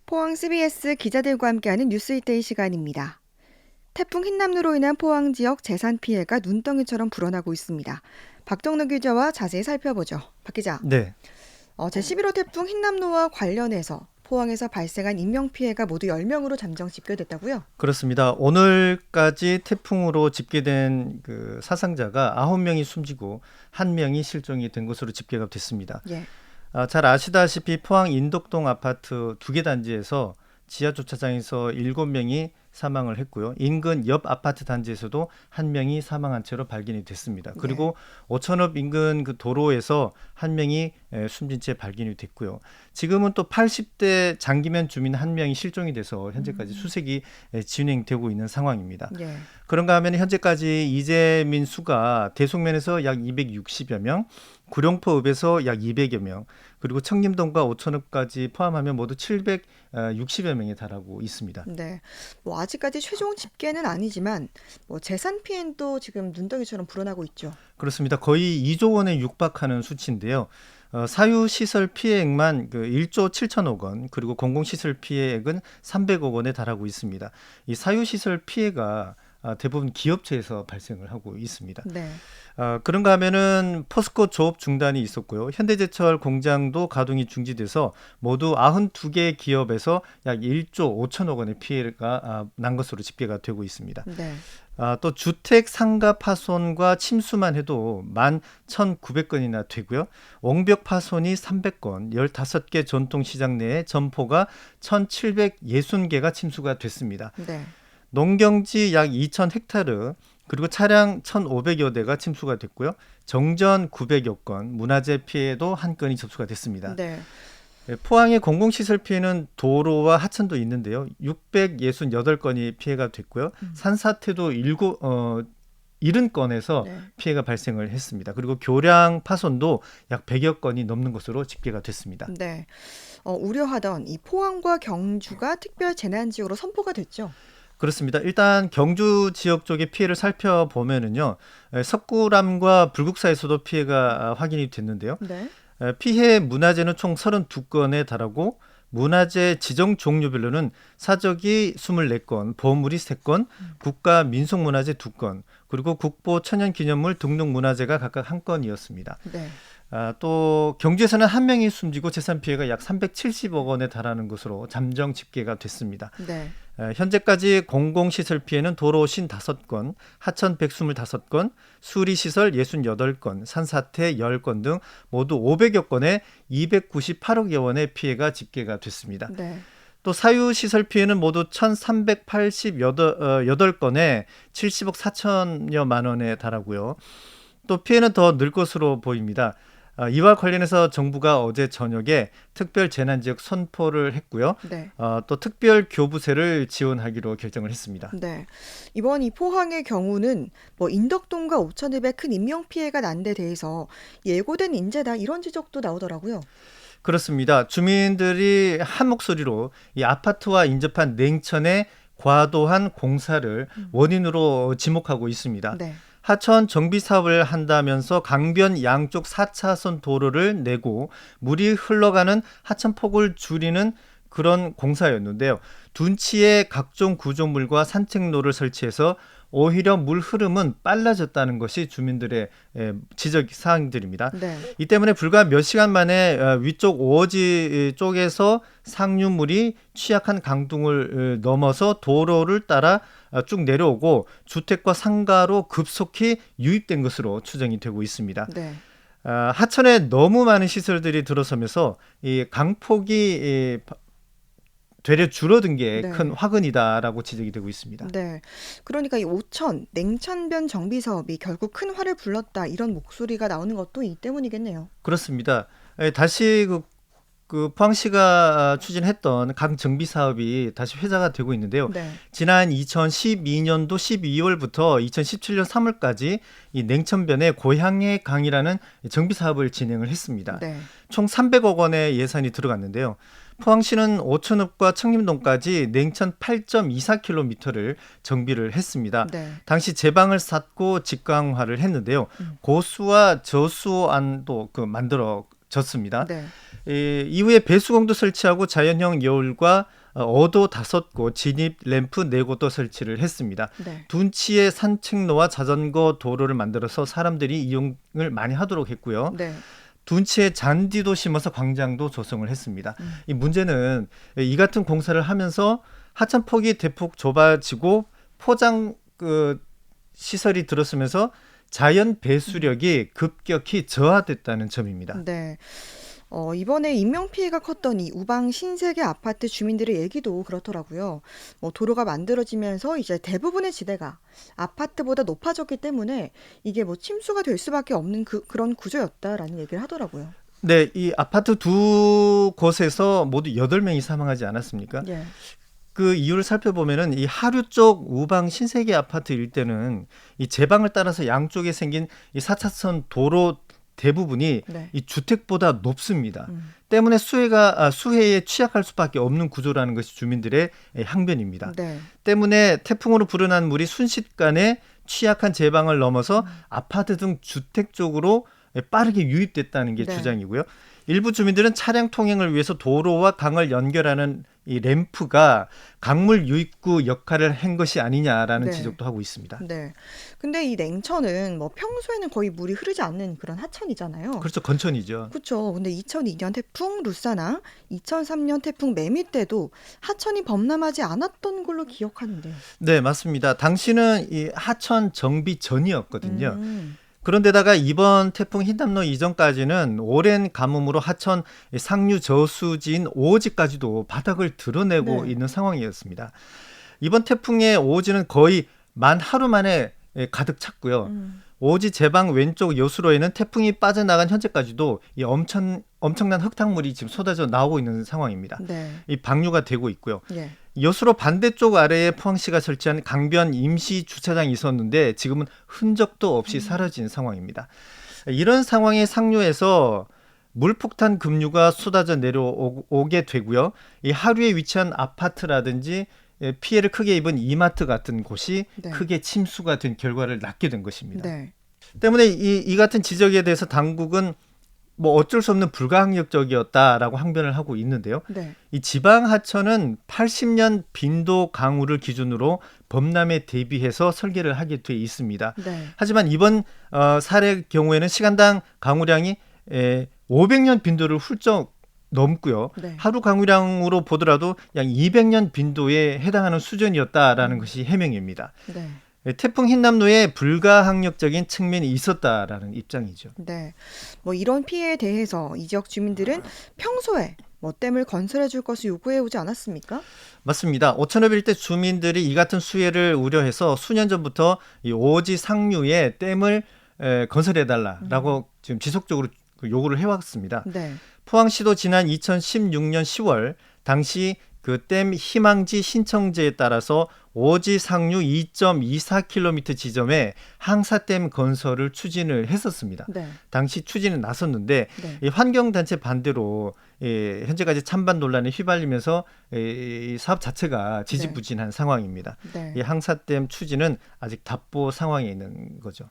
포항 CBS 기자들과 함께하는 뉴스이데이 시간입니다. 태풍 흰남노로 인한 포항 지역 재산 피해가 눈덩이처럼 불어나고 있습니다. 박정로 기자와 자세히 살펴보죠. 박 기자, 네, 제11호 태풍 흰남노와 관련해서 포항에서 발생한 인명피해가 모두 10명으로 잠정 집계됐다고요? 그렇습니다. 오늘까지 태풍으로 집계된 그 사상자가 9명이 숨지고 1명이 실종이 된 것으로 집계가 됐습니다. 예. 잘 아시다시피 포항 인덕동 아파트 2개 단지에서 지하 주차장에서 7명이 사망을 했고요. 인근 옆 아파트 단지에서도 1명이 사망한 채로 발견이 됐습니다. 그리고 오천읍 인근 그 도로에서 1명이 숨진 채 발견이 됐고요. 지금은 또 80대 장기면 주민 1명이 실종이 돼서 현재까지 수색이 진행되고 있는 상황입니다. 예. 그런가 하면 현재까지 이재민 수가 대송면에서 약 260여 명, 구룡포읍에서 약 200여 명, 그리고 청림동과 오천읍까지 포함하면 모두 760여 명에 달하고 있습니다. 네. 아직까지 최종 집계는 아니지만 재산 피해는 또 지금 눈덩이처럼 불어나고 있죠. 그렇습니다. 거의 2조 원에 육박하는 수치인데요. 사유시설 피해액만 그 1조 7천억 원, 그리고 공공시설 피해액은 300억 원에 달하고 있습니다. 이 사유시설 피해가 대부분 기업체에서 발생을 하고 있습니다. 네. 그런가 하면은 포스코 조업 중단이 있었고요. 현대제철 공장도 가동이 중지돼서 모두 92개 기업에서 약 1조 5천억 원의 피해가 난 것으로 집계가 되고 있습니다. 네. 또 주택 상가 파손과 침수만 해도 11,900건이나 되고요. 옹벽 파손이 300건, 15개 전통시장 내에 점포가 1,760개가 침수가 됐습니다. 네. 농경지 약 2,000헥타르, 그리고 차량 1,500여 대가 침수가 됐고요. 정전 900여 건, 문화재 피해도 1건이 접수가 됐습니다. 네. 포항의 공공시설 피해는 도로와 하천도 있는데요. 668건이 피해가 됐고요. 산사태도 70건에서 네. 피해가 발생을 했습니다. 그리고 교량 파손도 약 100여 건이 넘는 것으로 집계가 됐습니다. 네. 우려하던 이 포항과 경주가 특별 재난지역으로 선포가 됐죠. 그렇습니다. 일단 경주 지역 쪽의 피해를 살펴보면은요, 석굴암과 불국사에서도 피해가 확인이 됐는데요. 네. 피해 문화재는 총 32건에 달하고 문화재 지정 종류별로는 사적이 24건, 보물이 3건, 국가 민속문화재 2건, 그리고 국보 천연기념물 등록 문화재가 각각 1건이었습니다. 네. 또 경주에서는 1명이 숨지고 재산 피해가 약 370억 원에 달하는 것으로 잠정 집계가 됐습니다. 네. 현재까지 공공시설 피해는 도로 55건, 하천 125건, 수리시설 68건, 산사태 10건 등 모두 500여 건에 298억여 원의 피해가 집계가 됐습니다. 네. 또 사유시설 피해는 모두 1,388건에 70억 4천여만 원에 달하고요. 또 피해는 더 늘 것으로 보입니다. 이와 관련해서 정부가 어제 저녁에 특별 재난지역 선포를 했고요. 네. 또 특별 교부세를 지원하기로 결정을 했습니다. 네. 이번 이 포항의 경우는 인덕동과 오천읍에 큰 인명 피해가 난 데 대해서 예고된 인재다 이런 지적도 나오더라고요. 그렇습니다. 주민들이 한 목소리로 이 아파트와 인접한 냉천의 과도한 공사를 원인으로 지목하고 있습니다. 네. 하천 정비 사업을 한다면서 강변 양쪽 4차선 도로를 내고 물이 흘러가는 하천폭을 줄이는 그런 공사였는데요. 둔치에 각종 구조물과 산책로를 설치해서 오히려 물 흐름은 빨라졌다는 것이 주민들의 지적 사항들입니다. 네. 이 때문에 불과 몇 시간 만에 위쪽 오어지 쪽에서 상류물이 취약한 강등을 넘어서 도로를 따라 쭉 내려오고 주택과 상가로 급속히 유입된 것으로 추정이 되고 있습니다. 네. 하천에 너무 많은 시설들이 들어서면서 이 강폭이 되려 줄어든 게 네. 큰 화근이다라고 지적이 되고 있습니다. 네. 그러니까 이 오천 냉천변 정비 사업이 결국 큰 화를 불렀다 이런 목소리가 나오는 것도 이 때문이겠네요. 그렇습니다. 다시 그 포항시가 추진했던 강 정비 사업이 다시 회자가 되고 있는데요. 네. 지난 2012년도 12월부터 2017년 3월까지 이 냉천변의 고향의 강이라는 정비 사업을 진행을 했습니다. 네. 총 300억 원의 예산이 들어갔는데요. 포항시는 오천읍과 청림동까지 냉천 8.24km를 정비를 했습니다. 네. 당시 제방을 쌓고 직강화를 했는데요. 고수와 저수안도 만들어 이루어졌습니다. 네. 이후에 배수공도 설치하고 자연형 여울과 어도 5곳, 진입 램프 4곳도 설치를 했습니다. 네. 둔치에 산책로와 자전거 도로를 만들어서 사람들이 이용을 많이 하도록 했고요. 네. 둔치에 잔디도 심어서 광장도 조성을 했습니다. 이 문제는 이 같은 공사를 하면서 하천폭이 대폭 좁아지고 포장 시설이 들어서면서 자연 배수력이 급격히 저하됐다는 점입니다. 네. 이번에 인명피해가 컸던 이 우방 신세계 아파트 주민들의 얘기도 그렇더라고요. 도로가 만들어지면서 이제 대부분의 지대가 아파트보다 높아졌기 때문에 이게 침수가 될 수밖에 없는 그런 구조였다라는 얘기를 하더라고요. 네, 이 아파트 두 곳에서 모두 8명이 사망하지 않았습니까? 예. 그 이유를 살펴보면은 이 하류 쪽 우방 신세계 아파트 일대는 이 제방을 따라서 양쪽에 생긴 이 4차선 도로 대부분이 네. 이 주택보다 높습니다. 때문에 수해에 취약할 수밖에 없는 구조라는 것이 주민들의 항변입니다. 네. 때문에 태풍으로 불어난 물이 순식간에 취약한 제방을 넘어서 아파트 등 주택 쪽으로 빠르게 유입됐다는 게 네. 주장이고요. 일부 주민들은 차량 통행을 위해서 도로와 강을 연결하는 이 램프가 강물 유입구 역할을 한 것이 아니냐라는 네. 지적도 하고 있습니다. 네. 근데 이 냉천은 평소에는 거의 물이 흐르지 않는 그런 하천이잖아요. 그렇죠. 건천이죠. 그렇죠. 근데 2002년 태풍 루사나 2003년 태풍 매미 때도 하천이 범람하지 않았던 걸로 기억하는데요. 네, 맞습니다. 당시는 이 하천 정비 전이었거든요. 음. 그런데다가 이번 태풍 흰남노 이전까지는 오랜 가뭄으로 하천 상류 저수지인 오지까지도 바닥을 드러내고 네. 있는 상황이었습니다. 이번 태풍의 오지는 거의 만 하루 만에 가득 찼고요. 오지 제방 왼쪽 여수로에는 태풍이 빠져나간 현재까지도 이 엄청난 흙탕물이 지금 쏟아져 나오고 있는 상황입니다. 네. 이 방류가 되고 있고요. 예. 여수로 반대쪽 아래에 포항시가 설치한 강변 임시 주차장이 있었는데 지금은 흔적도 없이 사라진 상황입니다. 이런 상황의 상류에서 물폭탄 급류가 쏟아져 내려오게 되고요. 이 하류에 위치한 아파트라든지 피해를 크게 입은 이마트 같은 곳이 네. 크게 침수가 된 결과를 낳게 된 것입니다. 네. 때문에 이 같은 지적에 대해서 당국은 어쩔 수 없는 불가항력적이었다라고 항변을 하고 있는데요. 네. 이 지방 하천은 80년 빈도 강우를 기준으로 범람에 대비해서 설계를 하게 돼 있습니다. 네. 하지만 이번 사례 경우에는 시간당 강우량이 500년 빈도를 훌쩍 넘고요. 네. 하루 강우량으로 보더라도 약 200년 빈도에 해당하는 수준이었다라는 것이 해명입니다. 네. 태풍 흰남노에 불가항력적인 측면이 있었다라는 입장이죠. 네. 이런 피해에 대해서 이 지역 주민들은 평소에 댐을 건설해 줄 것을 요구해 오지 않았습니까? 맞습니다. 오천업 일대 주민들이 이 같은 수해를 우려해서 수년 전부터 이 오지 상류에 댐을 건설해달라라고 지금 지속적으로 요구를 해왔습니다. 네. 포항시도 지난 2016년 10월 당시 그 댐 희망지 신청제에 따라서 오지 상류 2.24km 지점에 항사댐 건설을 추진을 했었습니다. 네. 당시 추진에 나섰는데 네. 이 환경단체 반대로 현재까지 찬반 논란에 휘말리면서 이 사업 자체가 지지부진한 상황입니다. 네. 이 항사댐 추진은 아직 답보 상황에 있는 거죠.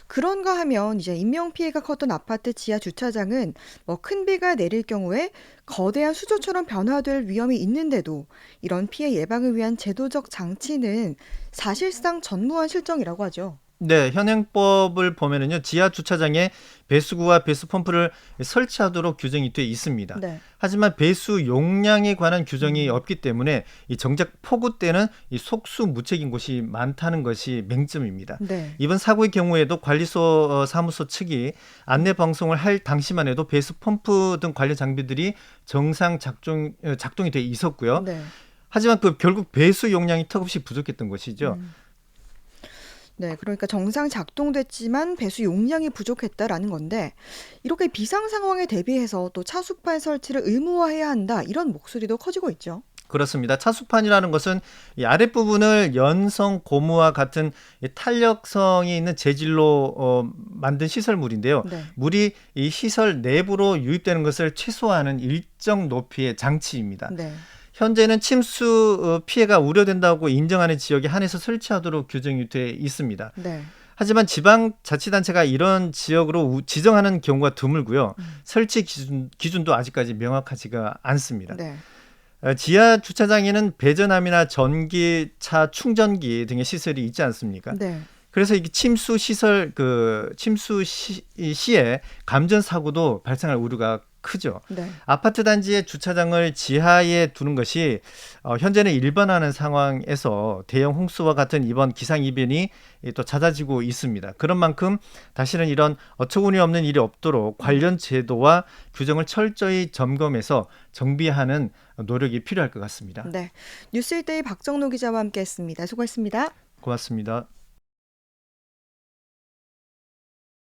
그런가 하면 이제 인명피해가 컸던 아파트 지하 주차장은 큰 비가 내릴 경우에 거대한 수조처럼 변화될 위험이 있는데도 이런 피해 예방을 위한 제도적 장치는 사실상 전무한 실정이라고 하죠. 네, 현행법을 보면은요, 지하 주차장에 배수구와 배수 펌프를 설치하도록 규정이 돼 있습니다. 네. 하지만 배수 용량에 관한 규정이 없기 때문에 이 정작 폭우 때는 이 속수무책인 곳이 많다는 것이 맹점입니다. 네. 이번 사고의 경우에도 관리소 사무소 측이 안내 방송을 할 당시만 해도 배수 펌프 등 관련 장비들이 정상 작동이 돼 있었고요. 네. 하지만 결국 배수 용량이 턱없이 부족했던 것이죠. 네, 그러니까 정상 작동됐지만 배수 용량이 부족했다라는 건데 이렇게 비상 상황에 대비해서 또 차수판 설치를 의무화해야 한다 이런 목소리도 커지고 있죠. 그렇습니다. 차수판이라는 것은 이 아랫부분을 연성 고무와 같은 이 탄력성이 있는 재질로 만든 시설물인데요. 네. 물이 이 시설 내부로 유입되는 것을 최소화하는 일정 높이의 장치입니다. 네. 현재는 침수 피해가 우려된다고 인정하는 지역에 한해서 설치하도록 규정이 돼 있습니다. 네. 하지만 지방자치단체가 이런 지역으로 지정하는 경우가 드물고요. 설치 기준도 아직까지 명확하지가 않습니다. 네. 지하 주차장에는 배전함이나 전기차 충전기 등의 시설이 있지 않습니까? 네. 그래서 이게 침수 시설 침수 시에 감전 사고도 발생할 우려가 크죠. 네. 아파트 단지의 주차장을 지하에 두는 것이 현재는 일반화하는 상황에서 대형 홍수와 같은 이번 기상 이변이 또 잦아지고 있습니다. 그런 만큼 다시는 이런 어처구니 없는 일이 없도록 관련 제도와 규정을 철저히 점검해서 정비하는 노력이 필요할 것 같습니다. 네. 뉴스일데이 박정로 기자와 함께했습니다. 수고했습니다. 고맙습니다.